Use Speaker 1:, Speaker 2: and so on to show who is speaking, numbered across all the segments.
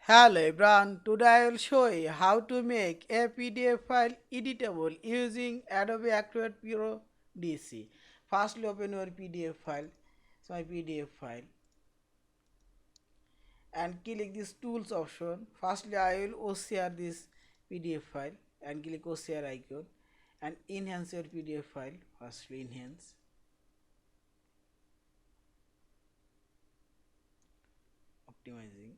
Speaker 1: Hello everyone, today I will show you how to make a PDF file editable using Adobe Acrobat Pro DC. Firstly open your PDF file, so my PDF file, and click this tools option. Firstly I will OCR this PDF file and click OCR icon and enhance your PDF file. Firstly enhance, optimizing.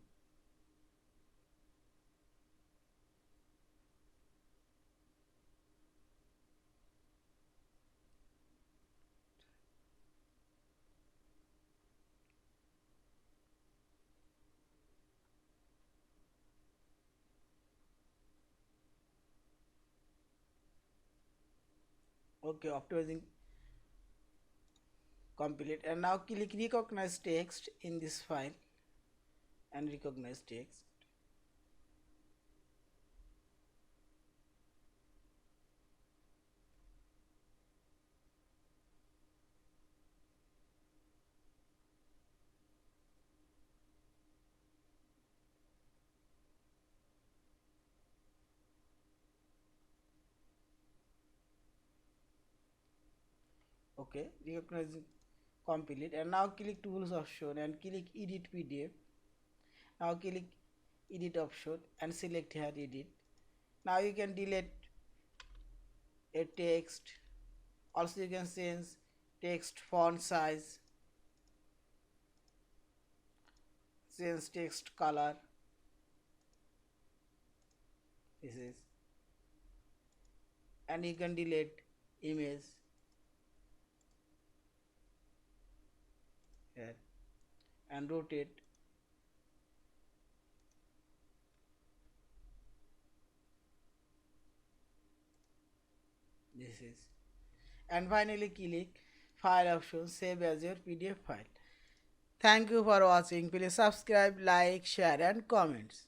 Speaker 1: Okay, optimizing complete, and now click recognize text in this file and recognize text. Okay, recognize complete, and now click tools option and click edit PDF. Now click edit option and select here edit. Now you can delete a text. Also you can change text font size, change text color. This is, and you can delete image here and rotate. This is, and finally click file option, save as your PDF file. Thank you for watching. Please subscribe, like, share and comments.